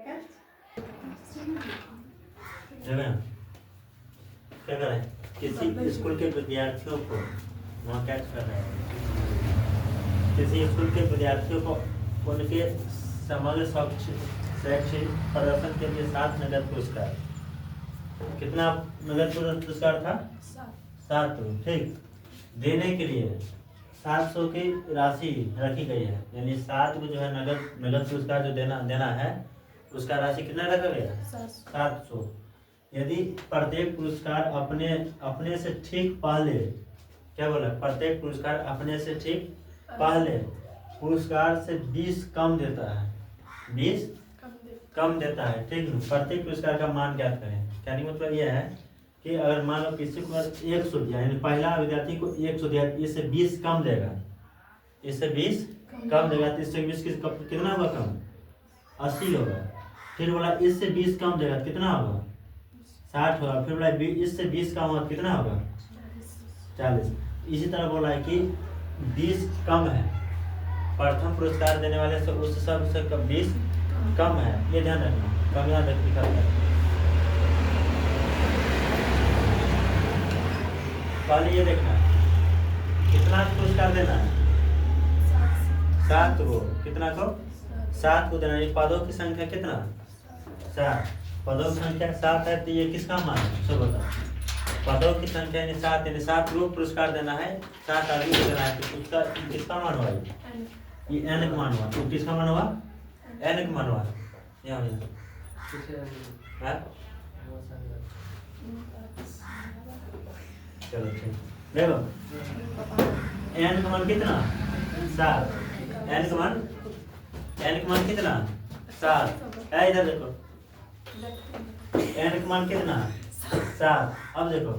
क्या कर रहे हैं? किसी स्कूल के विद्यार्थियों को वहाँ क्या कर रहे हैं? किसी स्कूल के विद्यार्थियों को उनके समग्र शैक्षिक प्रदर्शन के लिए 7 नगद पुरस्कार। कितना नगद पुरस्कार था? 7। ठीक, देने के लिए 700 की राशि रखी गई है, यानी 7 को जो है नगद पुरस्कार जो देना है, उसका राशि कितना रखा गया? 700। यदि प्रत्येक पुरस्कार अपने से ठीक पहले, क्या बोला? प्रत्येक पुरस्कार अपने से ठीक पहले पुरस्कार से 20 कम देता है, 20 कम देता है। ठीक है, प्रत्येक पुरस्कार का मान ज्ञात करें। कहने का मतलब यह है कि अगर मान लो किसी को 100 दिया, यानी पहला विद्यार्थी को 100 दिया, इससे 20 कम देगा, इससे 20 कम देगा, तो इससे 20 कितना होगा कम? 80 होगा। फिर बोला इससे 20 कम देगा, कितना होगा? 60 होगा। फिर बोला इससे 20 कम होगा, कितना होगा? 40। इसी तरह बोला है कि 20 कम है, प्रथम पुरस्कार देने वाले से उस सबसे 20 कम है, ये ध्यान रखना। कम याद लिखा है। पहले ये देखना कितना पुरस्कार देना है? 7 को। कितना को? 7 को देना है। पदों की संख्या कितना? 7। पदों की संख्या 7 है, तो ये किसका मान है? सब बताओ। पदों की संख्या यानी 7, यानी 7 को पुरस्कार देना है, 7 आदमी को देना है, तो उसका किसका मान हुआ? ये n का मान हुआ। तो किसका मान हुआ? n का मान हुआ। यहाँ चलो ठीक, देखो n का मान कितना? 7। n का मान कितना? 7। इधर देखो, n का मान कितना? 7। अब देखो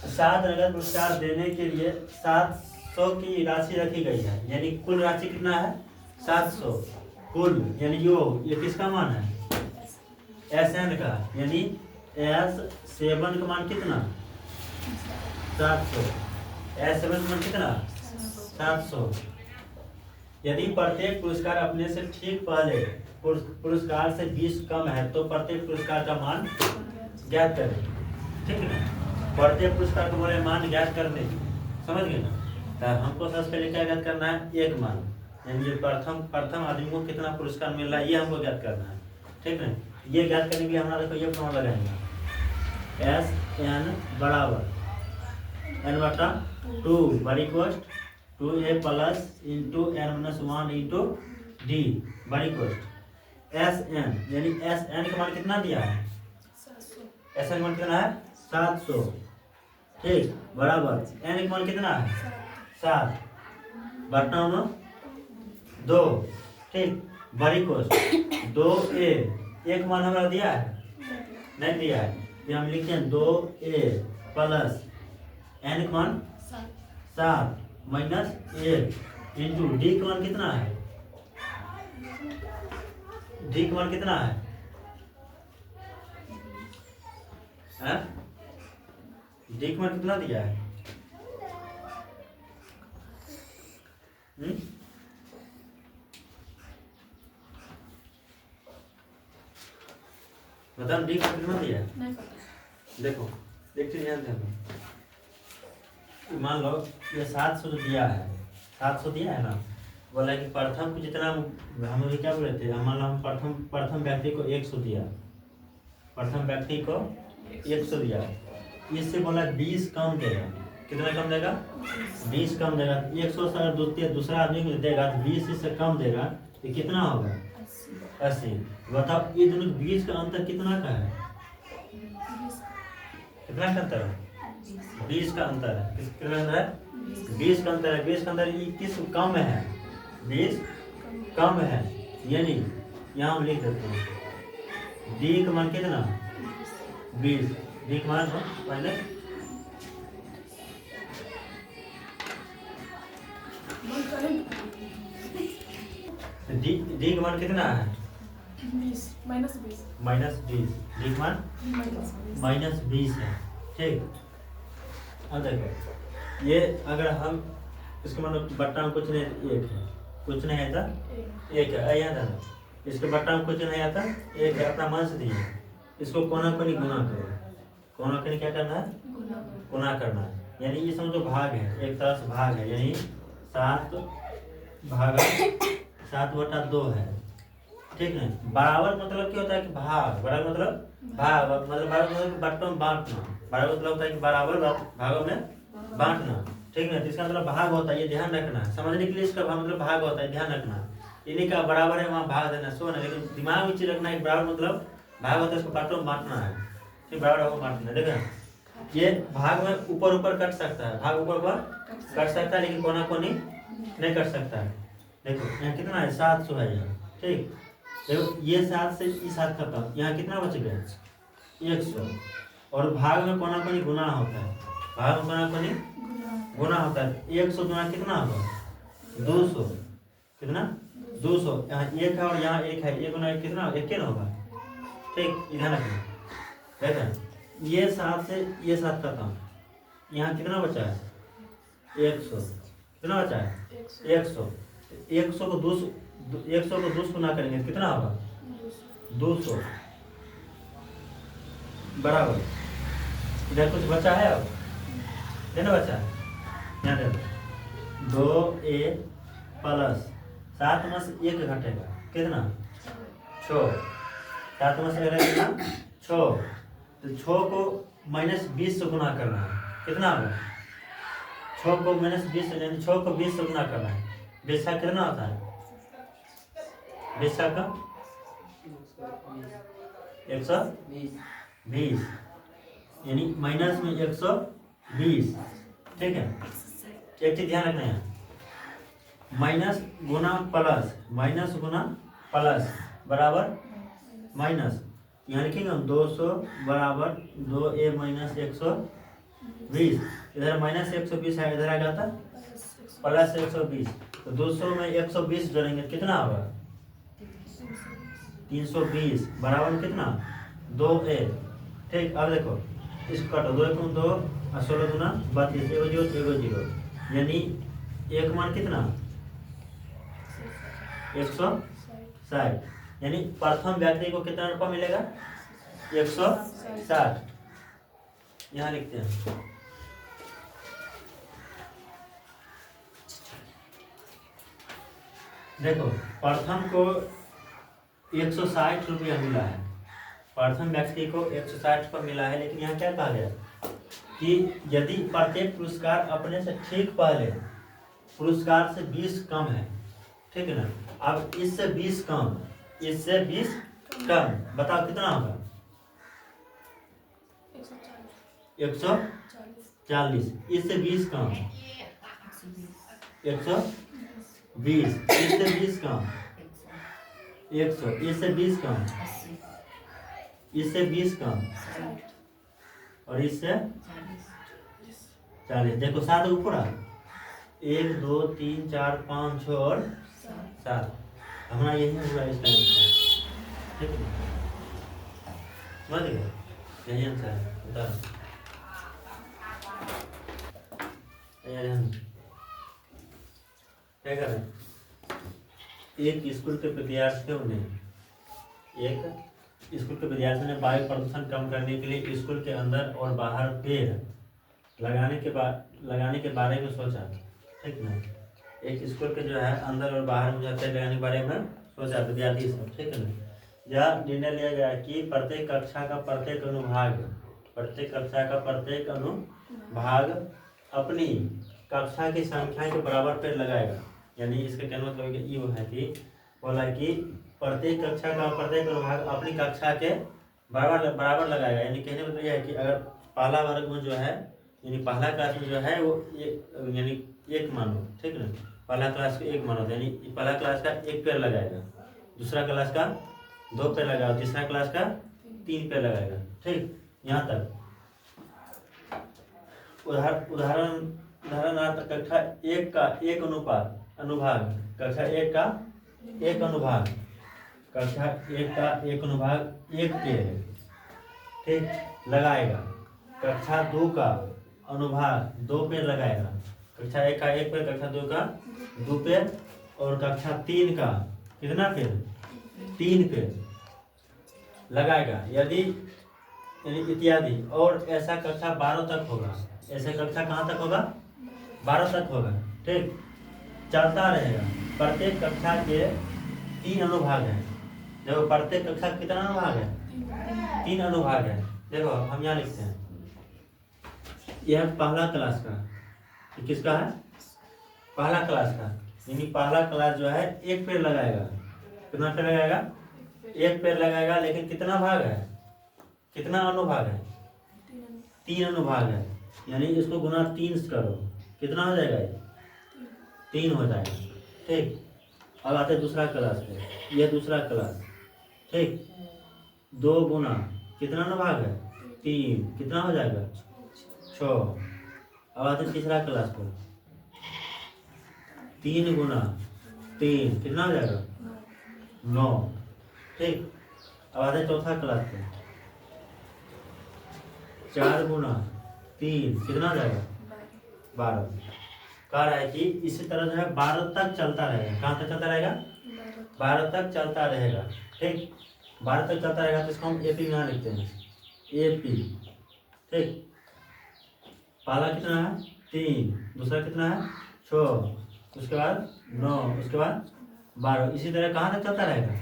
7 नगद पुरस्कार देने के लिए 700 की राशि रखी गई है, यानी कुल राशि कितना है? 700 कुल, यानी ये किसका मान है? SN का, यानी S7 का मान कितना? 700। S7 का मान कितना? 700। यदि प्रत्येक पुरस्कार अपने से ठीक पहले पुरस्कार से 20 कम है, तो प्रत्येक पुरस्कार का मान ज्ञात करें। ठीक है ना? प्रत्येक पुरस्कार को बोले मान ज्ञात करने, समझ गए ना? तो हमको सबसे पहले क्या ज्ञात करना है? एक मान, यानी ये प्रथम आदमी को कितना पुरस्कार मिल रहा है, ये हमको ज्ञात करना है। ठीक है, ये ज्ञात करने के लिए हमारा देखो ये फॉर्मूला लगाएंगे, SN बराबर n/2 बड़ी कोष्ठ 2a plus into n-1 into d बड़ी कोष्ठ SN, यानी SN का मान कितना दिया है? SN का मान कितना है? 700। ठीक, बराबर n का मान कितना है? 7 बटा 2। ठीक, बड़ी कोष्ठ 2a, एक मान हमारा दिया है? नहीं दिया है। ये हम लिखते हैं 2a प्लस n का मान 7 माइनस 1 इंटू d का मान कितना है? d का मान कितना है? d का मान कितना दिया है? बताओ d का कितना दिया है? नहीं पता। देखो देखते ध्यान दो, मान लो ये 700 दिया है, 700 दिया है ना, बोला कि प्रथम को जितना हम क्या बोले थे, मान लो हम प्रथम व्यक्ति को 100 दिया, प्रथम व्यक्ति को 100 दिया, इससे बोला 20 कम देगा। कितना कम देगा? 20 कम देगा। 100 से अगर दूसरा आदमी को देगा तो 20 इससे कम देगा, तो कितना होगा? 80। बताओ ये दोनों 20 का अंतर कितना का है? कितना का अंतर है? 20 का अंतर है। कितना अंतर है? 20 का अंतर है। 20 का अंतर ये किस कम है? 20 कम है, यानी यहाँ हम लिख देते हैं d का मान कितना? 20। d का मान पहले d का मान कितना है? 20 माइनस 20 d का मान -20 है। ठीक, अब देखो ये अगर हम इसको मान बट्टा में कुछ नहीं 1 है, कुछ नहीं है तो 1 है। यहाँ इसके बट्टा में कुछ नहीं आता, एक है अपना मन से दिए, इसको कोना कोनी गुना करो। कोना कोनी क्या करना है? गुना करना है। यानी ये समझो भाग है, एक तरह से भाग है, यानी 7 भागा 7/2 है, ठीक है। बराबर मतलब क्या होता है कि भाग, बराबर मतलब भाग, मतलब बराबर मतलब बट्टों में बांटना, बराबर मतलब होता है कि बराबर भागों में बांटना, ठीक है। इसका मतलब भाग होता है, ये ध्यान रखना है, समझने के लिए इसका मतलब भाग होता है, ध्यान रखना। इन्हीं का बराबर है वहाँ भाग देना, सो ना, लेकिन दिमाग में चीज रखना है, बराबर मतलब भाग होता है, इसको बांटों में बांटना है, ठीक, बराबर भागों में बांटना है। देखो ये भाग में ऊपर ऊपर कट सकता है, भाग ऊपर ऊपर कट सकता है, लेकिन कोना कोनी नहीं कट सकता है। देखो यहाँ कितना है? 700 है यहाँ, ठीक। देखो ये 7 से ये 7 खत्म, यहाँ कितना बच गया? 100। और भाग में कोना कोनी गुना होता है, भाग में कोना कोनी गुना होता है। 100 गुना कितना होगा? 200। कितना? 200। यहाँ 1 है और यहाँ 1 है, 1 गुना 1 कितना? 1 ना होगा, ठीक। इधर रखना, देखा ये 7 से ये 7 खत्म, यहाँ कितना बचा है? 100। कितना बचा है? 100। 100 को 200, 100 को 200 गुना करेंगे तो कितना होगा? 200 बराबर। इधर कुछ बचा है? अब देना बचा है, यहाँ दे 2a प्लस 7 में से 1 घटेगा, कितना? 6। 7 में से कितना? 6। तो 6 को -20 से गुना करना है, कितना होगा? 6 को -20 से, यानी 6 को 20 से गुना करना है। 20 का कितना होता है? 20 का 120, यानी माइनस में 120, ठीक है। एक चीज ध्यान रखना है, माइनस गुना प्लस, माइनस गुना प्लस बराबर माइनस, यहाँ लिखेंगे हम 200 बराबर 2a - 120। इधर -120 है, इधर आ जाता प्लस 120, तो 200 में 120 जोड़ेंगे कितना होगा? 320 बराबर कितना? 2a, ठीक। अब देखो इसको काटो, 2 × 2 और 16 गुना 32, 1 0 1 0, यानी एक मान कितना? 160, यानी प्रथम व्यक्ति को कितना रुपया मिलेगा? 160। यहाँ लिखते हैं, देखो प्रथम को 160 रुपया मिला है, प्रथम व्यक्ति को 160 रुपया मिला है, लेकिन यहाँ क्या कहा गया कि यदि प्रत्येक पुरस्कार अपने से ठीक पहले पुरस्कार से 20 कम है, ठीक है ना। अब इससे 20 कम, इससे 20 कम, बताओ कितना होगा? 140। इससे 20 कम 120, इससे 20 कम 100, इससे 20 कम, इससे 20 कम, और इससे 40। देखो 7 ऊपर आ, 1 2 3 4 5 6 और 7, हमारा यही हुआ इस टाइम से, ठीक है। समझ गए? यही आंसर है, बता क्या कर रहे हैं? एक स्कूल के विद्यार्थियों ने वायु प्रदूषण कम करने के लिए स्कूल के अंदर और बाहर पेड़ लगाने के बारे में सोचा, ठीक ना। एक स्कूल के जो है अंदर और बाहर में जो पेड़ लगाने के बारे में सोचा विद्यार्थी सब, ठीक है ना। यह निर्णय लिया गया कि प्रत्येक कक्षा का प्रत्येक अनुभाग अपनी कक्षा की संख्या के बराबर पेड़ लगाएगा। यानी इसका कहने मतलब ये है कि बोला कि प्रत्येक कक्षा का प्रत्येक अनुभाग अपनी कक्षा के बराबर लगाएगा। यानी कहने मतलब यह है कि अगर पहला वर्ग में जो है, यानी पहला क्लास में जो है वो यानी 1 मानो, ठीक है ना। पहला क्लास को 1 मानो, यानी पहला क्लास का 1 पेड़ लगाएगा, दूसरा क्लास का 2 पेड़ लगाएगा, तीसरा क्लास का 3 पेड़ लगाएगा, ठीक। यहाँ तक उदाहरणार्थ कक्षा 1 का 1 अनुभाग, कक्षा 1 का 1 अनुभाग, कक्षा 1 का 1 अनुभाग 1 पेड़, ठीक, लगाएगा। कक्षा 2 का अनुभाग 2 पेड़ लगाएगा, कक्षा 1 का 1 पेड़, कक्षा 2 का 2 पेड़, और कक्षा 3 का कितना पेड़? 3 पेड़ लगाएगा यदि यानी इत्यादि, और ऐसा कक्षा 12 तक होगा। ऐसे कक्षा कहाँ तक होगा? 12 तक होगा। ठीक, चलता रहेगा। प्रत्येक कक्षा के 3 अनुभाग हैं। देखो प्रत्येक कक्षा के कितना अनुभाग है? 3 अनुभाग है। देखो हम यहाँ लिखते हैं, यह पहला क्लास का, ये किसका है? पहला क्लास का। यानी पहला क्लास जो है 1 पेड़ लगाएगा। कितना पेड़ लगाएगा? 1 पेड़ लगाएगा। लेकिन कितना भाग है? कितना अनुभाग है? 3 अनुभाग है। यानी इसको गुना 3 से करो, कितना हो जाएगा? ये 3 हो जाएगा। ठीक, अब आते हैं दूसरा क्लास पे। यह दूसरा क्लास। ठीक, 2 गुना कितना अनुभाग है? 3, कितना हो जाएगा? 6। अब आते हैं तीसरा क्लास पर। 3 गुना 3 कितना हो जाएगा? 9। ठीक, अब आते हैं चौथा क्लास पे। 4 गुना 3 कितना हो जाएगा? 12। कह रहा है कि इसी तरह जो है 12 तक चलता रहेगा। कहाँ तक चलता रहेगा? 12 तक चलता रहेगा। ठीक, 12 तक चलता रहेगा। तो इसको हम एपी यहाँ लिखते हैं, एपी। ठीक, पहला कितना है? 3, दूसरा कितना है? 6, उसके बाद 9, उसके बाद 12। इसी तरह कहाँ तक चलता रहेगा?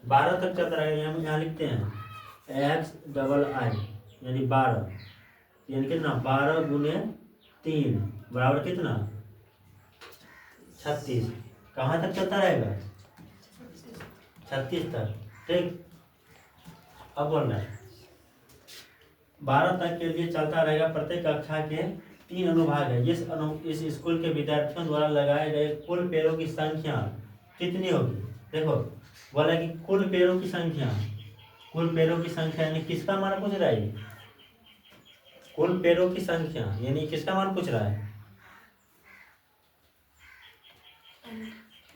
12 तक चलता रहेगा। हम यहाँ लिखते हैं XII यानी 12, यानी कितना? 12 गुने 3 बराबर कितना? 36। कहाँ तक चलता रहेगा? 36 तक। ठीक, अब बोल रहा है 12 तक के लिए चलता रहेगा। प्रत्येक कक्षा के 3 अनुभाग है। इस स्कूल के विद्यार्थियों द्वारा लगाए गए कुल पेड़ों की संख्या कितनी होगी? देखो बोला कि कुल पेड़ों की संख्या, कुल पेड़ों की संख्या यानी किसका मान पूछ रहा है? कुल पेड़ों की संख्या यानी किसका मान पूछ रहा है?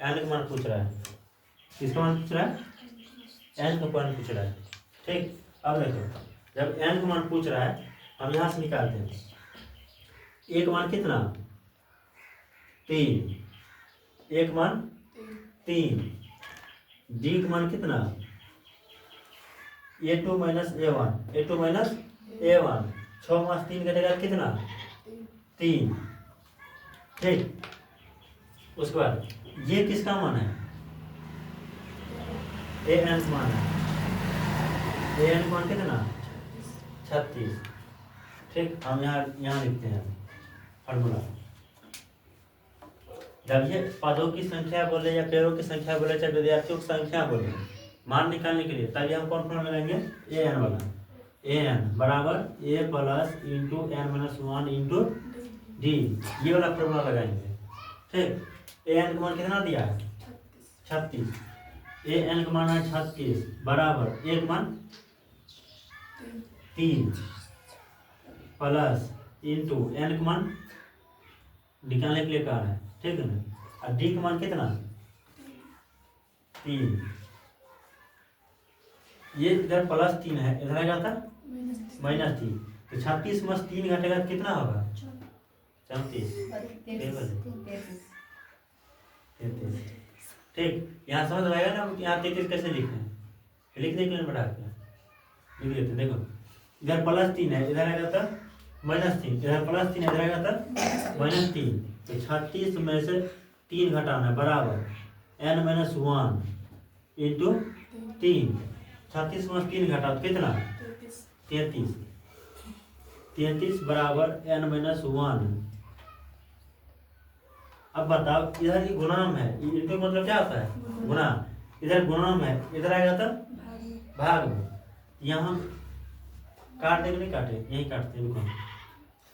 एन का मान पूछ रहा है। किसका मान पूछ रहा है? एन का मान पूछ रहा है। ठीक, अब देखो जब एन का मान पूछ रहा है हम यहाँ से निकालते हैं। एक मान कितना? 3, एक मान 3। डी का मान कितना? A2 minus A1, A2 minus A1। 6 मास 3 घटेगा कितना? 3। ठीक, उसके बाद ये किसका मान है? AN का मान है। AN का मान कितना? 36। ठीक, हम यहाँ लिखते हैं फॉर्मूला। जब ये पदों की संख्या बोले या पेड़ों की संख्या बोले, चाहे विद्यार्थियों की संख्या बोले, मान निकालने के लिए तभी हम कौन फॉर्मूला लगाएंगे? AN वाला। AN बराबर A plus into N minus 1 into D, ये वाला फॉर्मूला लगाएंगे। ठीक, AN का मान कितना दिया है? 36। AN का मान है 36 बराबर एक मान 3 प्लस इंटू N का मान निकालने के लिए कहा है। ठीक है ना? और D का मान कितना? 3। ये इधर प्लस 3 है, इधर आ जाता माइनस 3। तो 36 में 3 घटेगा तो कितना होगा? 34। ठीक, यहाँ समझ में आएगा ना? यहाँ 33 कैसे लिखते हैं? लिख देंगे बढ़ा के लिख देते। देखो इधर प्लस 3 है, इधर आएगा तो माइनस 3, इधर प्लस 3 इधर आएगा तो माइनस 3। तो 36 में से 3 घटाना है बराबर N माइनस 1 इंटू 3। 36 में 3 घटा तो कितना? 33। 33 बराबर N माइनस 1। अब बताओ इधर ही गुणाम है, इंटू मतलब क्या होता है? गुणा। इधर गुणाम है, इधर आएगा तो भाग में। यहाँ काट देंगे, नहीं काटे यही काटते हैं।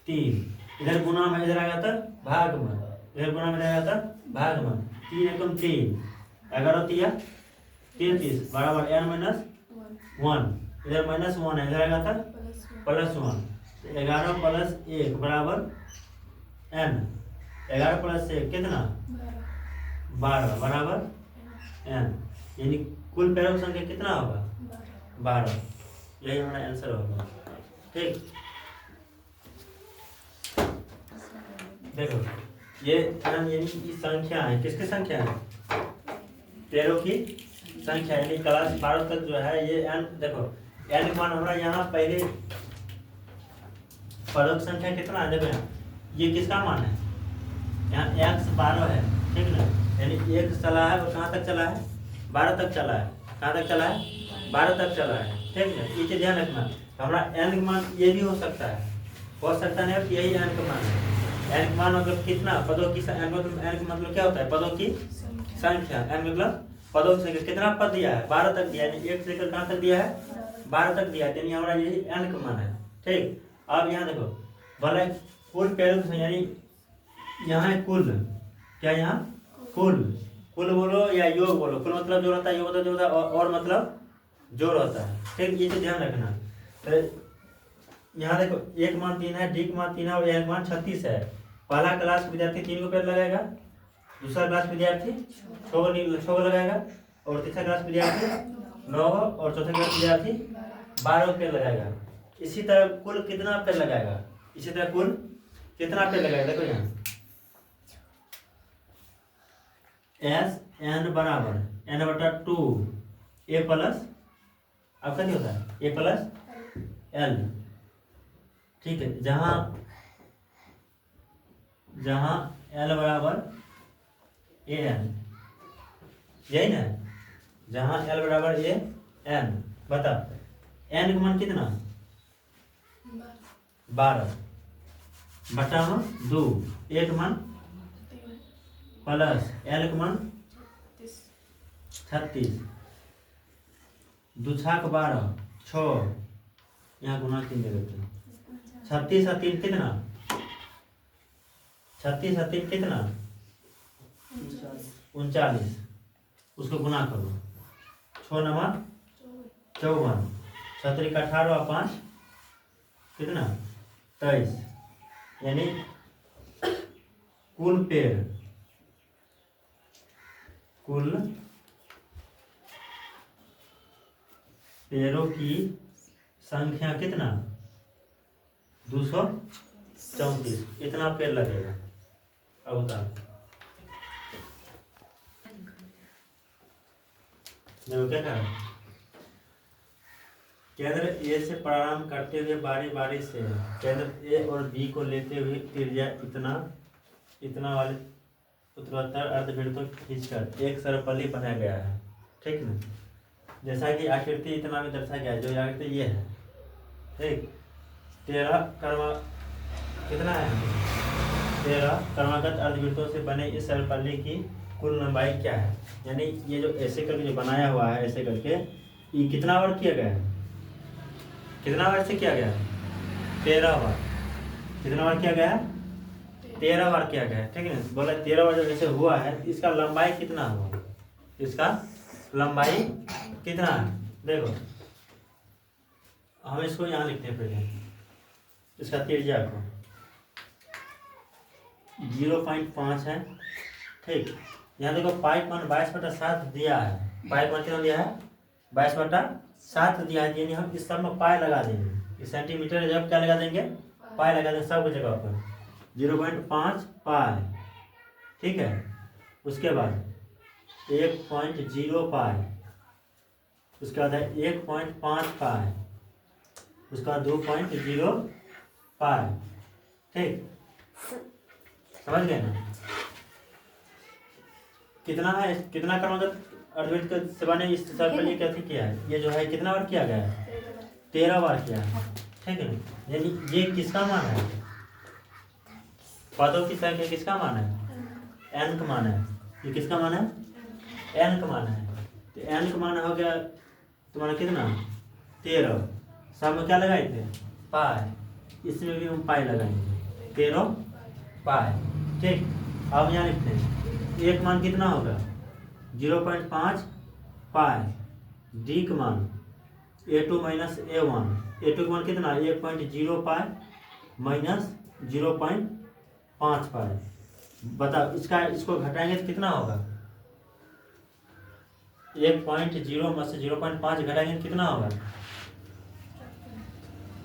3 इधर गुणाम है, इधर आएगा तो भाग में। इधर गुणाम में आएगा तो भाग में। 3 एकम 3, 11 तिया 33 बराबर N माइनस 1। इधर माइनस 1 है, इधर आएगा तो प्लस 1। 11 प्लस 1 बराबर N। 11 प्लस 1 कितना? 12 बराबर N। यानी कुल पेड़ों की संख्या कितना होगा? 12। यही हमारा आंसर होगा। ठीक, देखो ये यानी कि संख्या है, किसकी संख्या है? पेड़ों की संख्या यानी क्लास 12 तक जो है ये n, देखो n का मान हमारा यहाँ पहले पदों की संख्या कितना है, देखो यहाँ ये किसका मान है, यहाँ x 12 है, ठीक ना, यानी एक चला है और कहाँ तक चला है, 12 तक चला है, कहाँ तक चला है, 12 तक चला है, ठीक है। ये चीज ध्यान रखना, हमारा n का मान ये भी हो सकता है नहीं, यही n का मान है। n का मान मतलब कितना, पदों की n का मतलब क्या होता है, पदों की संख्या, n मतलब पदों की संख्या, कितना पद दिया है, 12 तक दिया है, एक से लेकर कहाँ तक दिया है, 12 तक दिया है, यानी हमारा यही n का मान है, ठीक। अब यहाँ देखो बोला कुल पेड़ों की संख्या, यानी यहाँ है कुल, क्या यहाँ कुल, कुल बोलो या योग बोलो, कुल मतलब जो होता है, योग मतलब जो होता है, और मतलब जोड़ होता है, ठीक। ये चीज ध्यान रखना। तो यहाँ देखो एक मान 3 है, डी का मान 3 है और एक मान 36 है। पहला क्लास विद्यार्थी 3 को पेड़ लगाएगा, दूसरा क्लास विद्यार्थी 6 लगाएगा और तीसरा क्लास विद्यार्थी 9 और चौथा क्लास विद्यार्थी 12 पेड़ लगाएगा। इसी तरह कुल कितना पेड़ लगाएगा, इसी तरह कुल कितना पेड़ लगाएगा, देखो यहाँ एस एन बराबर n/2 ए प्लस, अब क्या होता है ए प्लस एल, ठीक है। जहां एल बराबर ए एन, यही ना, जहां एल बराबर ए एन, बता एन का मान कितना, 12 बटा 2, एक मान प्लस एल का मान 36, 2 छाक 12 6, यहाँ गुना 3 दे देते हैं, 36 और 3 कितना, 36 और 3 कितना 39, उसको गुना करो, 6 नंबर 54, 36 का 18 और 5 कितना 23, यानी कुल पेड़ों की संख्या कितना 234, इतना पेड़ लगेगा। अब बता क्या कहा, केंद्र ए से प्रारंभ करते हुए बारी बारी से केंद्र ए और बी को लेते हुए त्रिज्या इतना वाले उत्तरोत्तर अर्धवृत्तों खींचकर एक सर्पली बनाया गया है, ठीक ना। जैसा कि आकृति इतना में दर्शाया गया है, जो आकृति ये है, ठीक। 13 क्रमागत अर्धवृत्तों से बने इस सर्पली की कुल लंबाई क्या है, यानी ये जो ऐसे करके जो बनाया हुआ है, ऐसे करके ये कितना बार किया गया है, कितना बार से किया गया है, 13 बार, कितना बार किया गया है, 13 बार किया गया है, ठीक है। बोला 13 बार जब ऐसे हुआ है, इसका लंबाई कितना हुआ, इसका लंबाई कितना है, देखो हम इसको यहाँ लिखते हैं पहले, इसका त्रिज्या को 0.5 है, ठीक। यहाँ देखो पाइप मान 22/7 दिया है, पाइप मान कितना दिया है 22/7 दिया है, यानी हम इस सब में पाई लगा देंगे, इस सेंटीमीटर जब क्या लगा देंगे, पाई लगा देंगे सब जगह पर, 0.5 पाई, ठीक है। उसके बाद 1.0 पाई, उसके बाद है 1.5 पाई, उसका 2.0 पाई, ठीक, समझ गए ना। कितना है, कितना क्रमागत अर्धवृत्त से बने इस सर्कल कैसे किया है, ये जो है कितना बार किया गया है, 13 बार किया है, ठीक है ना। यानी ये किसका मान है, पदों की संख्या किसका मान है, n का मान है, ये किसका मान है, n का मान है। तो n का मान हो गया तुम्हारा कितना 13, सामने क्या लगाए थे पाई, इसमें भी हम पाई लगाएंगे 13 पाई, ठीक। अब यहाँ लिखते हैं एक मान कितना होगा 0.5 पाई, डी का मान A2 माइनस A1, A2 का मान कितना 1.0 पाई माइनस 0.5 पाई, बताओ इसको घटाएंगे तो कितना होगा, 1.0 में से 0.5 घटाएंगे तो कितना होगा,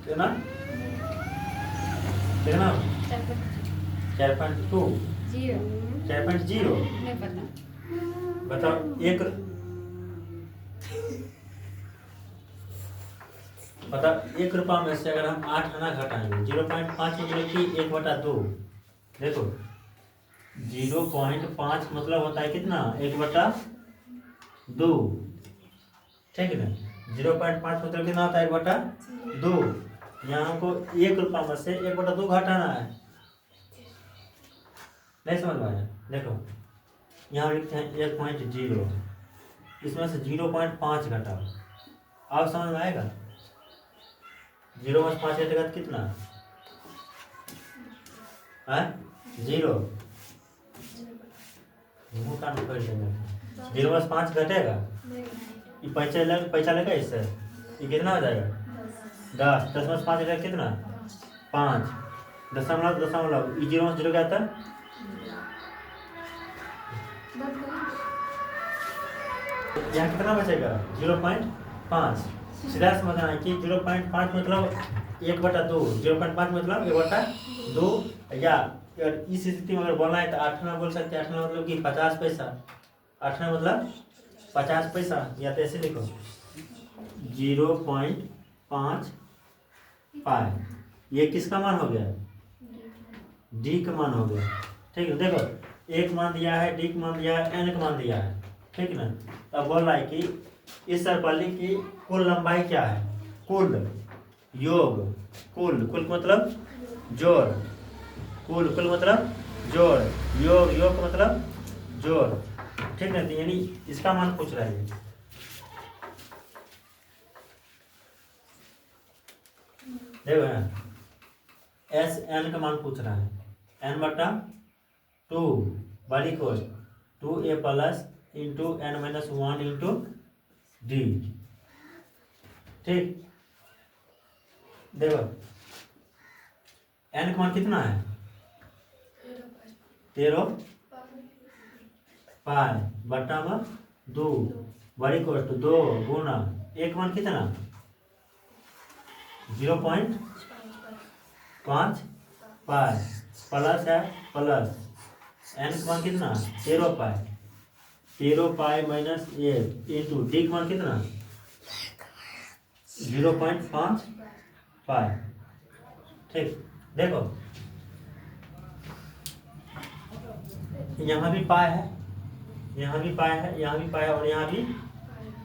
कितना कितना 4.2 4.0, बताओ मतलब 1 रुपया में से अगर हम 8 आना घटाएंगे 0.5 मतलब कि 1/2। देखो 0.5 मतलब होता है कितना 1/2। ठीक है ना 0.5 मतलब कितना होता है 1/2। यहाँ हमको 1 रुपया में से 1/2 घटाना है। नहीं समझ में आया। देखो यहाँ लिखते हैं 1.0 इसमें से 0.5 घटाओ। अब समझ में आएगा 0 में 5 घटेगा तो कितना है 0। मुँह कान खोल देंगे 0 में 5 घटेगा ये पैसा लगा इससे ये कितना हो जाएगा 10। 10 में 5 घटेगा कितना 5 दशमलव दशमलव ये 0 में 0 क्या आता है यहाँ कितना बचेगा 0.5। सीधा समझना है कि 0.5 मतलब 1/2 0.5 मतलब 1/2 या अगर इस स्थिति में अगर बोलना है तो 8 ना बोल सकते हैं। 8 ना मतलब कि 50 पैसा 8 ना मतलब 50 पैसा या तो ऐसे लिखो 0.5 पाई। ये किसका मान हो गया डी का मान हो गया। ठीक है देखो एक मान दिया है डी का मान दिया है एन का मान दिया है। ठीक है ना अब बोल रहा है कि इस सर्पल्ली की कुल लंबाई क्या है कुल योग कुल कुल मतलब जोड़ कुल कुल मतलब जोड़ योग योग मतलब जोड़। ठीक है यानी इसका मान पूछ रहा है। देखो एस एन का मान पूछ रहा है n/2 बड़ी कोश 2a plus into n-1 into D. ठीक देखो n का मान कितना है 13 पाई बटा में 2 बड़ी कोश 2 गुना एक मान कितना 0.5 पाई प्लस है प्लस n का मान कितना 13 पाई 13 पाई माइनस 1 इंटू डी का मान कितना 0.5 पाई। ठीक देखो यहाँ भी पाई है यहाँ भी पाई है यहाँ भी पाई है और यहाँ भी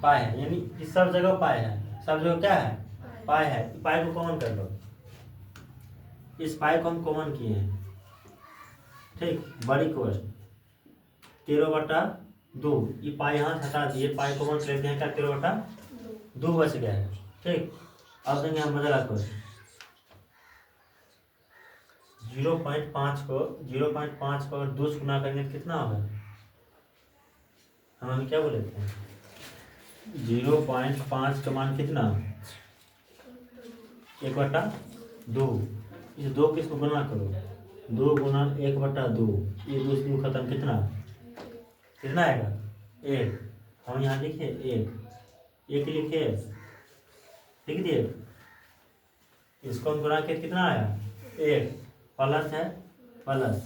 पाई है यानी इस सब जगह पाई है सब जगह क्या है पाई है। पाई को कॉमन कर लो इस पाई को हम कॉमन किए हैं। ठीक बड़ी कोश 13/2 ये पाई यहाँ हटा दिए पाई कॉमन कर लेते हैं क्या 13/2 बच गया है। ठीक अब देंगे हम बदला कोश 0.5 को 2 से गुना करेंगे तो कितना होगा हम क्या बोले थे 0.5 का मान कितना 1/2 इस 2 किसको गुना करो 2 गुना 1/2 ये 2 से खत्म कितना आएगा 1। हम यहाँ लिखे 1 लिखे लिख दिए इसको हम गुना के कितना आया 1 प्लस है प्लस।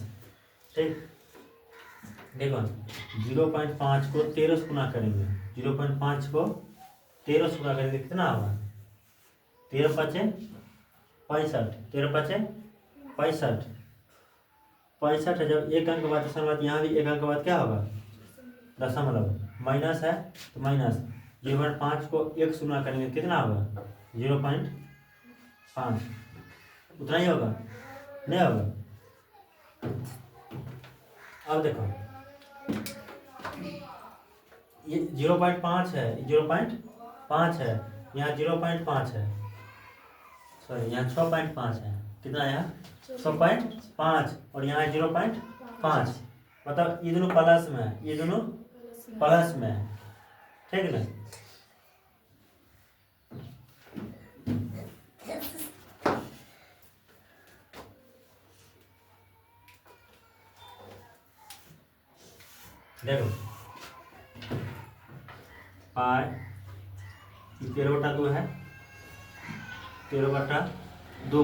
ठीक देखो 0.5 को 13 से गुना करेंगे 0.5 को 13 से गुना करेंगे कितना होगा 13 5 65 13 5 65 65 है। जब एक अंक बाद दशमलव यहाँ भी एक अंक बाद क्या होगा दशमलव माइनस है तो माइनस 0.5 को 1 से गुना करेंगे कितना होगा 0.5 उतना ही होगा नहीं होगा। अब देखो ये 0.5 है 0.5 है यहाँ 0.5 है सॉरी यहाँ 6.5 है कितना यहाँ 6.5 और यहाँ 0.5 मतलब ये दोनों प्लस में है ये दोनों प्लस में है। ठीक है ना देखो पाई 13/2 है 13/2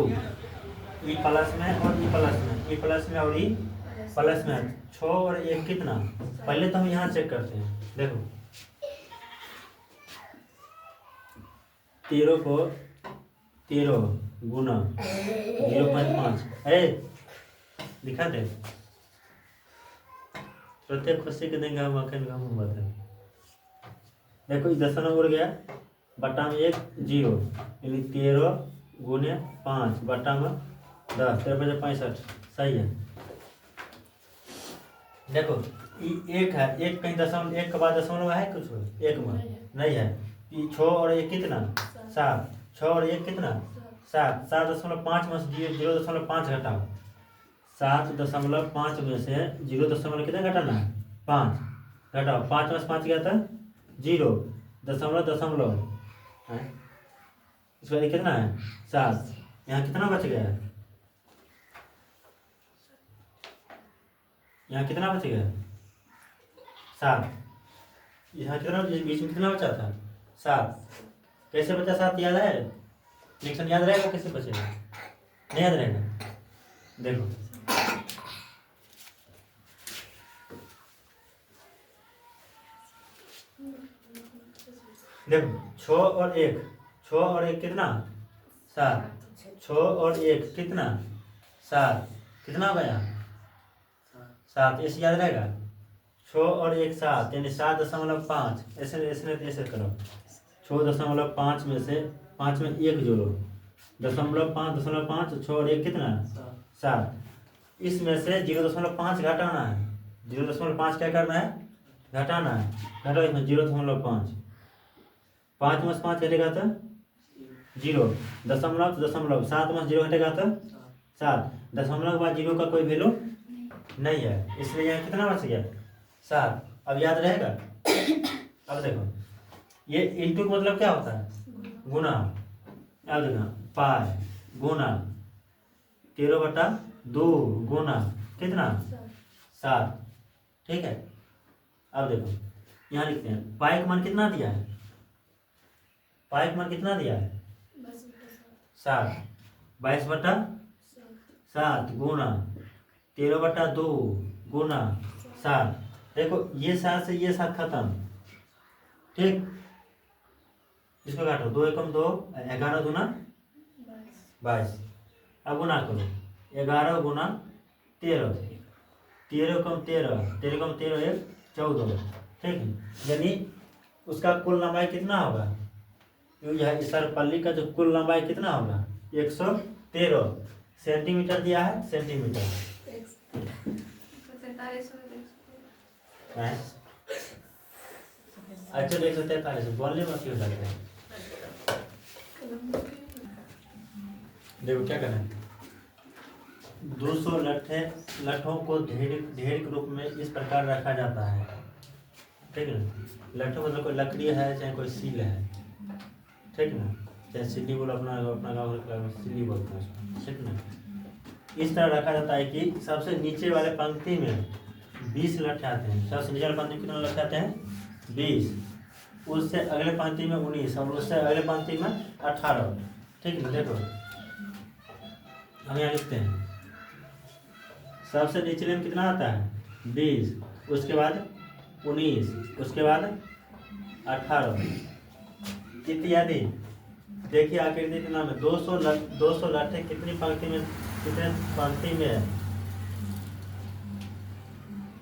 ई प्लस में और ई प्लस में ई प्लस में और ई प्लस में 6 और 1 कितना पहले तो हम यहाँ चेक करते हैं। देखो 13 को 13 गुना 0.5। अरे दिखा दे, प्रत्येक खुशी के देंगे हम अखन हम बता। देखो ये दशमलव उड़ गया, बटा में 1 0, यानी 13 गुने 5 बटा में 10, 13 65। सही है। देखो ये 1 है, 1 कहीं दशमलव 1 के बाद दशमलव है कुछ 1 में नहीं है। ये 6 और 1 कितना 7, 6 और 1 कितना 7, 7.5 में से 0.5 घटाओ, 7.5 में से 0 कितना घटाना है 5 घटाओ, 5 में से 5 गया था 0 दशमलव है, इस बार कितना है 7, यहाँ कितना बच गया है, यहाँ कितना बच गया 7, यहाँ कितना बीच में कितना बचा था 7, कैसे बचा 7 याद है, रिएक्शन याद रहेगा कैसे बचेगा, नहीं याद रहेगा। देखो देखो 6 और 1 कितना 7, 6 और 1 कितना 7, कितना गया 7, ऐसे याद रहेगा। 6 और 1 7, यानी 7.5, ऐसे ऐसे ऐसे करो, 6.5 में से 5 में 1 जोड़ो, 0.5, 6 और 1 कितना 7, इसमें से 0.5 घटाना है, 0.5 क्या करना है घटाना है, घटाओ इसमें 0.5, 5 में से 5 घटेगा तो 0, दशमलव 7 में 0 घटेगा तो 7, दशमलव के बाद 0 का कोई वैल्यू नहीं है, इसलिए यहाँ कितना बच गया 7। अब याद रहेगा। अब देखो ये इनटू मतलब क्या होता है गुना, अब देखना पाई गुना 13/2 गुना कितना 7, ठीक है। अब देखो यहाँ लिखते हैं पाई का मान कितना दिया है, पाई का मान कितना दिया है 7, 22/7 गुना 13/2 गुना 7। देखो ये 7 से ये 7 खत्म, ठीक, इसको काटो, 2 एकम 2, 11 दूना 22। अब गुना करो 11 गुना 13, 13 कम 13, 13 कम 13 1 14, ठीक है। यानी उसका कुल लंबाई कितना होगा, यह सर्पल्ली का जो कुल लंबाई कितना होगा 113 सेंटीमीटर दिया है, सेंटीमीटर अच्छा 143 बोलने में क्यों लग रहा है। देखो क्या करना है, 200 लट्ठों को ढेर के रूप में इस प्रकार रखा जाता है, ठीक है ना। लट्ठों मतलब कोई लकड़ी है चाहे कोई सील है, ठीक है ना, चाहे सिल्ली बोलो, अपना गाँव में सिल्ली बोलते हैं, ठीक ना। इस तरह रखा जाता है कि सबसे नीचे वाले पंक्ति में 20 लट्ठे आते हैं, सबसे नीचे वाले पंक्ति में कितने लट्ठे आते हैं 20, उससे अगले पंक्ति में 19 और उससे अगले पंक्ति में 18, ठीक है। देखो हम यहाँ लिखते हैं सबसे निचले में कितना आता है 20, उसके बाद 19, उसके बाद 18 इत्यादि। देखिए आकृति के नाम है 200 लट्ठे कितनी पंक्ति में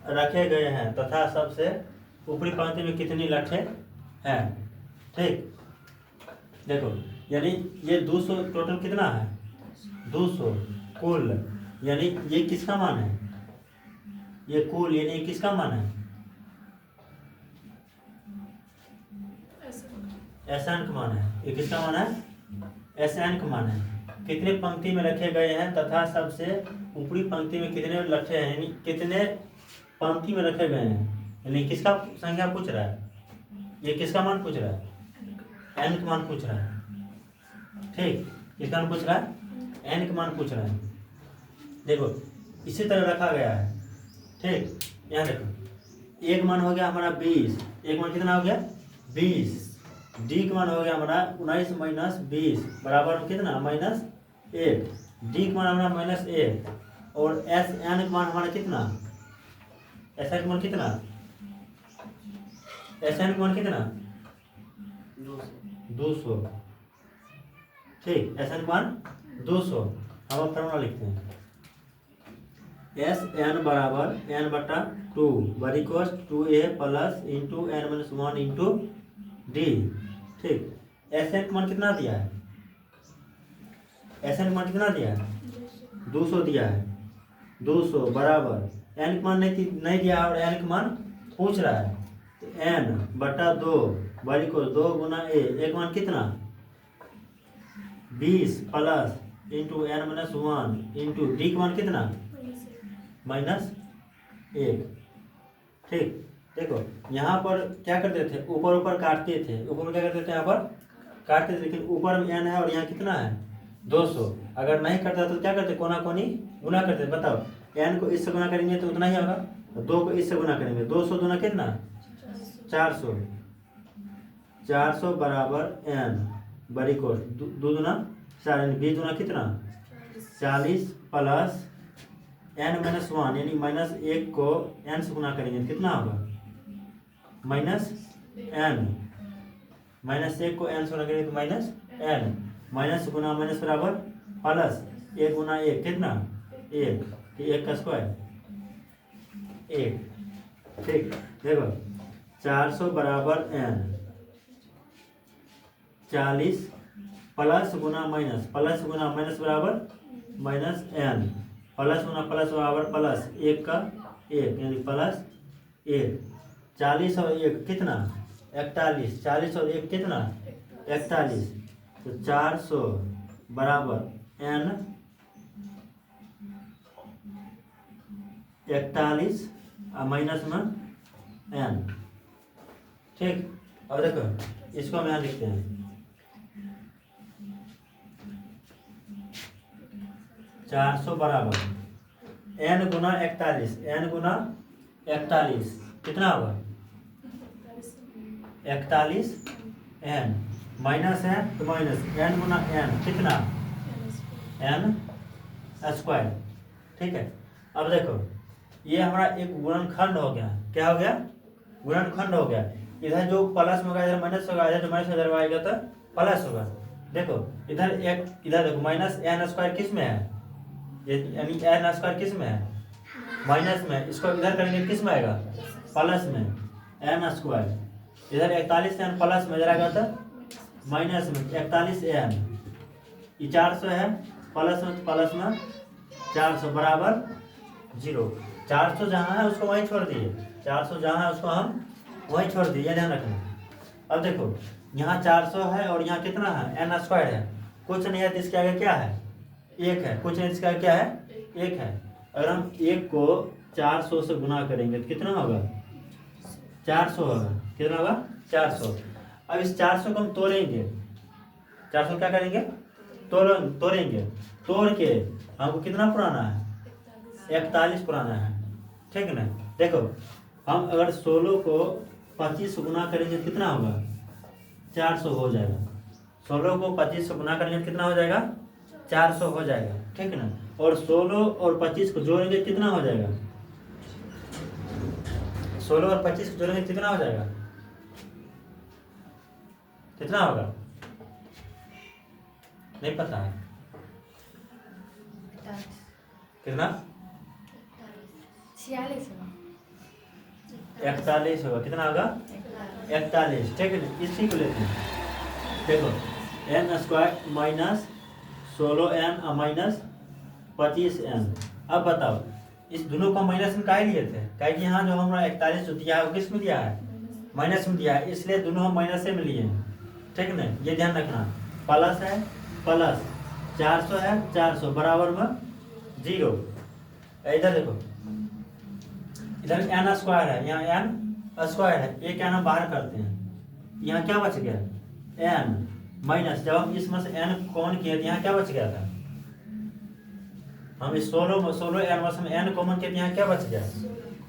रखे गए हैं तथा सबसे ऊपरी पंक्ति में कितनी लट्ठे हैं, ठीक। देखो यानी ये 200 टोटल कितना है 200 कुल, यानी ये किसका मान है, ये कुल यानी किसका मान है एसएन का मान है, ये किसका मान है एसएन का मान है। कितने पंक्ति में रखे गए हैं तथा सबसे ऊपरी पंक्ति में कितने लट्ठे हैं, यानी कितने पंक्ति में रखे गए हैं, यानी किसका संख्या पूछ रहा है, ये किसका मान पूछ रहा है एन का मान पूछ रहा है, ठीक, किसका मान पूछ रहा है एन का मान पूछ रहा है। देखो इसी तरह रखा गया है, ठीक। यहाँ देखो एक मान हो गया हमारा 20, एक मान कितना हो गया 20, डी का मान हो गया हमारा 19 माइनस 20 बराबर कितना -1, डी का मान हमारा -1 और एस एन का मान हमारा कितना, एस एन का मान कितना, एस एन का मान कितना 200, ठीक, एस एन मान 200। हम अब फॉर्मूला लिखते हैं, एस एन बराबर एन बटा 2 बरीकोस 2a plus into N minus 1 into D. ठीक, एस एन मान कितना दिया है, एस एन मान कितना दिया है, 200 दिया है। 200 बराबर एन मान नहीं दिया और एन मान पूछ रहा है, तो एन बटा 2 बरीकोस 2 गुना ए, एक मान कितना 20 plus into N minus 1 into D का मान कितना -1। ठीक, देखो यहाँ पर क्या करते थे, ऊपर ऊपर काटते थे, ऊपर क्या करते थे, यहाँ पर काटते थे, लेकिन ऊपर में एन है और यहाँ कितना है 200। अगर नहीं करता तो क्या करते, कोना कोनी गुना करते। बताओ, एन को इससे गुना करेंगे तो उतना ही होगा, 2 को इससे गुना करेंगे, 200 गुना कितना 400। 400 बराबर एन बरीकोस 2 दूना 4, 20 गुना कितना 40 प्लस एन माइनस 1 यानी -1 को एन से गुना करेंगे तो कितना होगा -n, -1 को एन से गुना करेंगे तो -n, माइनस गुना माइनस बराबर प्लस 1 गुना 1 कितना 1, तो 1 का स्क्वायर 1। ठीक, देखो 400 बराबर n, 40 प्लस गुना माइनस, प्लस गुना माइनस बराबर -n, प्लस गुना प्लस बराबर प्लस 1 का 1 यानी प्लस 1। 40 और 1 कितना 41, 40 और 1 कितना 41, तो 400 बराबर n 41 और माइनस में n। ठीक, अब देखो इसको हम यहाँ लिखते हैं, 400 बराबर n गुना 41, n गुना 41 कितना होगा 41 n, माइनस है तो माइनस n गुना n कितना n स्क्वायर। ठीक है, अब देखो ये हमारा एक गुणनखंड हो गया, क्या हो गया गुणनखंड हो गया। इधर जो प्लस में होगा इधर माइनस होगा, इधर जो माइनस इधर आएगा तो प्लस होगा। देखो इधर एक, इधर देखो माइनस n स्क्वायर किस में है, यानी n स्क्वायर किस में है माइनस में, इसको इधर करेंगे किस में आएगा प्लस में n स्क्वायर। इधर 41 n प्लस में इधर आएगा तो माइनस में 41 n, ये 400 है प्लस में, प्लस में 400 बराबर 0। 400 जहाँ है उसको वहीं छोड़ दिए, 400 जहाँ है उसको हम वहीं छोड़ दिए, ये ध्यान रखना। अब देखो यहाँ 400 है और यहाँ कितना है n स्क्वायर है, कुछ नहीं है तो इसके आगे क्या है 1 है, कुछ नहीं इसके आगे क्या है 1 है। अगर हम 1 को 400 से गुना करेंगे तो कितना होगा 400 होगा, कितना होगा 400। अब इस 400 को हम तोड़ेंगे, 400 क्या करेंगे तोड़ेंगे, तोड़ के हमको कितना पुराना है 41 पुराना है। ठीक है ना, देखो हम अगर 16 को 25 से गुना करेंगे तो कितना होगा 400 हो जाएगा, 16 को 25 से गुना करेंगे तो कितना हो जाएगा 400 हो जाएगा। ठीक है ना, और 16 और 25 को जोड़ेंगे कितना हो जाएगा, 16 और 25 को जोड़ेंगे कितना हो जाएगा, कितना होगा नहीं पता है, कितना 41 होगा, कितना होगा 41। ठीक है, इसी को लेते हैं। देखो n स्क्वायर माइनस 16n और माइनस 25n। अब बताओ इस दोनों को माइनस में काहे लिए थे, काहे कि यहाँ जो हमारा 41 जो दिया है वो किस में दिया है माइनस में दिया है, इसलिए दोनों हम माइनस में लिए हैं। ठीक है ना, ये ध्यान रखना, प्लस है प्लस 400 है 400 बराबर में 0। इधर देखो इधर n स्क्वायर है, यहाँ n स्क्वायर है, एक n हम बाहर करते हैं, यहाँ क्या बच गया n माइनस, जब हम इसमें से n कॉमन किए तो यहाँ क्या बच गया था, हम इस 16 n में n कॉमन किए तो यहाँ क्या बच गया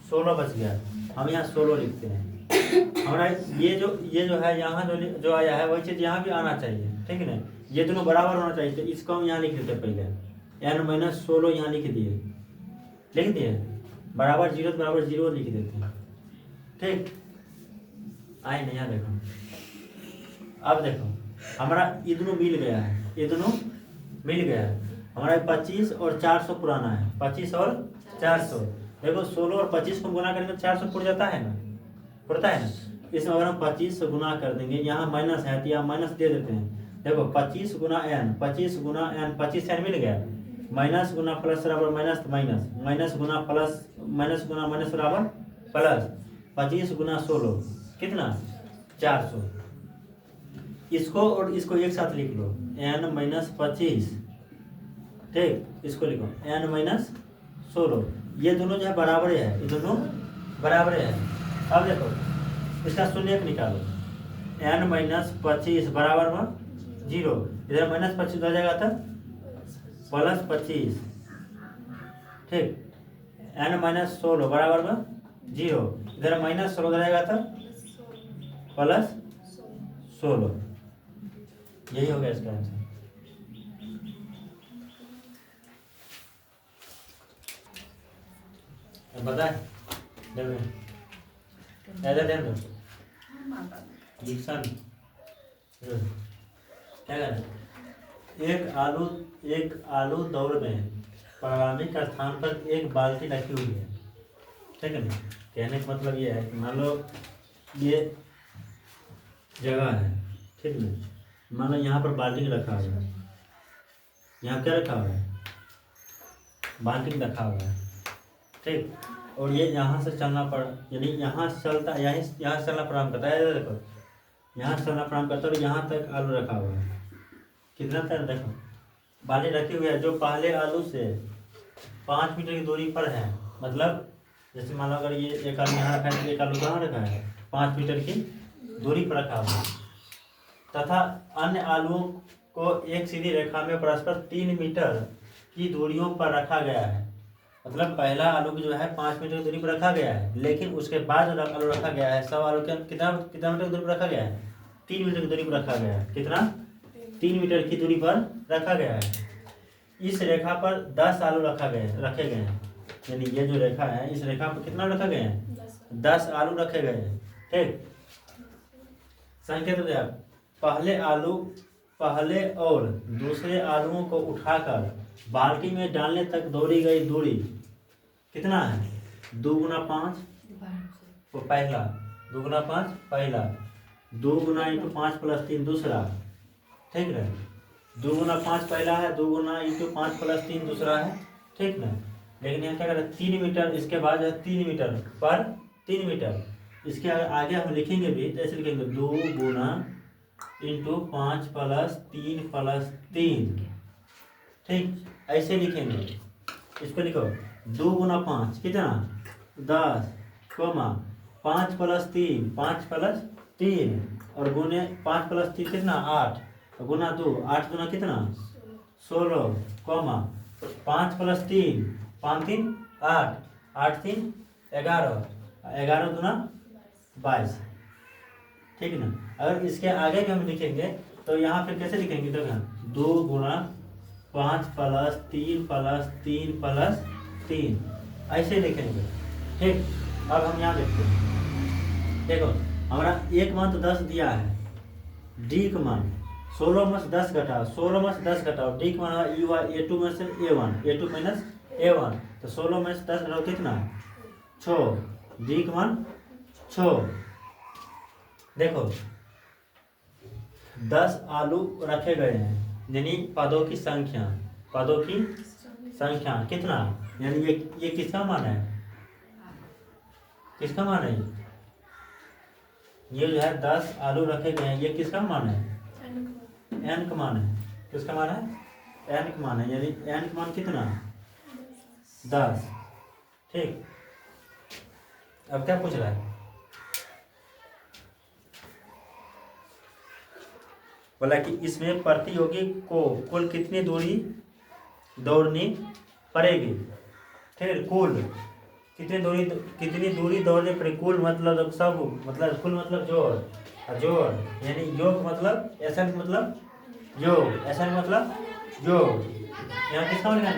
16 बच गया, हम यहाँ 16 लिखते हैं। हमारा ये जो है यहाँ जो आया है वही चीज़ यहाँ भी आना चाहिए। ठीक है ना, ये दोनों बराबर होना चाहिए, तो इसको हम यहाँ लिख देते पहले n माइनस 16 यहाँ लिख दिए बराबर 0 तो बराबर 0 लिख देते हैं। ठीक, आए नहीं यहाँ देखो, अब देखो हमारा ये दोनों मिल गया है, ये दोनों मिल गया है। हमारा 25 और 400 पुराना है, 25 और 400। देखो 16 और 25 को गुना करेंगे तो 400 पुर जाता है ना, पुरता है ना। इसमें अगर हम 25 से गुना कर देंगे, यहाँ माइनस है तो यहाँ माइनस दे देते हैं। देखो 25 गुना n, 25 गुना n, 25 n मिल गया। माइनस गुना प्लस बराबर माइनस, माइनस माइनस गुना प्लस, माइनस गुना माइनस बराबर प्लस। 25 गुना 16 कितना 400। इसको और इसको एक साथ लिख लो, n माइनस 25, ठीक, इसको लिखो n माइनस 16। ये दोनों जो है बराबर है, ये दोनों बराबर है। अब देखो इसका शून्य निकालो, n माइनस 25 बराबर में 0, इधर माइनस 25 हो जाएगा था प्लस 25, ठीक। n माइनस 16 बराबर में 0, इधर माइनस 16 हो जाएगा था प्लस 16। यही हो गया इसका आंसर। बता क्या करें। एक आलू दौड़ में प्रारंभिक स्थान पर एक बाल्टी रखी हुई है, ठीक है ना। कहने का मतलब ये है कि मान लो ये जगह है, ठीक ना। मान लो यहाँ पर बाल्टी रखा हुआ है, यहाँ क्या रखा हुआ है, बाल्टी रखा हुआ है, ठीक। और ये यहाँ से चलना पड़ा, यानी यहाँ से चलता, यहाँ से चलना प्रारंभ करता है। देखो यहाँ से चलना प्रारंभ करता है और यहाँ तक आलू रखा हुआ है। कितना तक देखो बाल्टी रखी हुई है, जो पहले आलू से 5 मीटर की दूरी पर है। मतलब जैसे मान लो अगर ये एक आलू यहाँ रखा है, एक आलू कहाँ रखा है, 5 मीटर की दूरी पर रखा हुआ है। तथा अन्य आलुओं को एक सीधी रेखा में परस्पर 3 मीटर की दूरियों पर रखा गया है। मतलब पहला आलू जो है 5 मीटर की दूरी पर रखा गया है, लेकिन उसके बाद जो आलू रखा गया है, सब आलू कितना मीटर की दूरी पर रखा गया है, 3 मीटर की दूरी पर रखा गया है। कितना 3 मीटर की दूरी पर रखा गया है। इस रेखा पर 10 आलू रखे गए हैं। यानी ये जो रेखा है, इस रेखा पर कितना रखा गया है, 10 आलू रखे गए हैं, ठीक। संकेत दिया, पहले और दूसरे आलुओं को उठाकर बाल्टी में डालने तक दौड़ी गई दूरी कितना है, 2 गुना 5 पहला, 2 गुना 5 पहला, 2 गुना इंटू 5 प्लस 3 दूसरा, ठीक है। 2 गुना 5 पहला है, 2 गुना इंटू 5 प्लस 3 दूसरा है, ठीक ना। लेकिन यहाँ क्या करें, 3 मीटर, इसके बाद है 3 मीटर पर 3 मीटर। इसके आगे हम लिखेंगे भी, ऐसे लिखेंगे 2 गुना इंटू 5 प्लस 3 प्लस 3, ठीक, ऐसे लिखेंगे। इसको लिखो 2 गुना 5 कितना 10, कोमा 5 प्लस 3, 5 प्लस 3 और गुने 5 प्लस 3 कितना 8, गुना 2, 8 गुना कितना 16, कोमा 5 प्लस 3, 5 3 8, 8 3 11, 11 गुना 22, ठीक है ना। अगर इसके आगे भी हम लिखेंगे तो यहाँ फिर कैसे लिखेंगे, तो 2 गुना 5 प्लस 3 प्लस 3 प्लस 3, ऐसे लिखेंगे, ठीक। अब हम यहाँ देखते हैं, देखो हमारा एक मान तो 10 दिया है, डी का मान 16 में से 10 घटाओ, 16 में से 10 घटाओ, डी का मान A2 में से A1, A2 माइनस A1, तो 16 में से 10 घटाओ कितना 6, डी का मान 6। देखो 10 आलू रखे गए हैं, यानी पदों की संख्या कितना, यानी ये किसका मान है, किसका मान है, ये जो है 10 आलू रखे गए हैं, ये किसका मान है, n का मान है। किसका मान है, n का मान है, यानी n का मान कितना 10, ठीक। अब क्या पूछ रहा है, बोला कि इसमें प्रतियोगी को कुल कितनी दूरी दौड़नी पड़ेगी, ठीक है। कुल कितनी दूरी दौड़नी पड़ेगी, कुल मतलब सब, मतलब कुल मतलब जोड़, यानी योग मतलब SN मतलब योग, SN मतलब योग। यहाँ किसका मतलब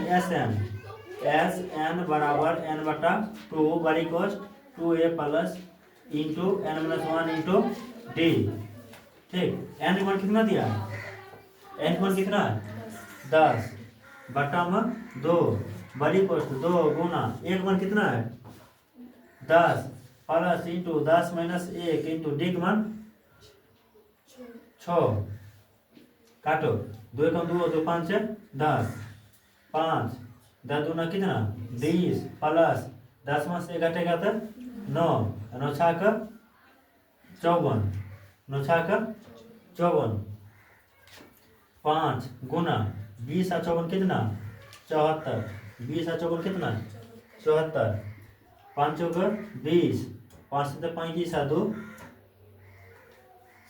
SN बराबर n/2 बड़ी कोस्ट 2a plus into n-1 into D, ठीक। एन मान कितना दिया? एन मान कितना है? 10 बटा में 2 बड़ी कोष्ट 2 गुना 1 मान कितना है? 10 plus into 10 minus 1 into D का मान 6 काटो 2 का 2 2 5 है 10 5 10 दूना कितना 20 प्लस 10 में से घटेगा तो 9 9 छः का 54 9 छः का 54 5 गुना 20 और 54 कितना 74 20 और 54 कितना 74 5 का 20 5 से 35 और 2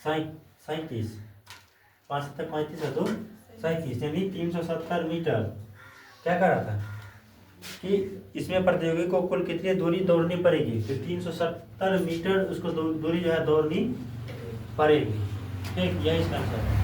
37 5 से 35 और 2 37 यानी 370 मीटर। क्या कर रहा था कि इसमें प्रतियोगी को कुल कितनी दूरी दौड़नी पड़ेगी? तो 370 मीटर उसको दूरी जो है दौड़नी पड़ेगी। ठीक, यही इसका आंसर है।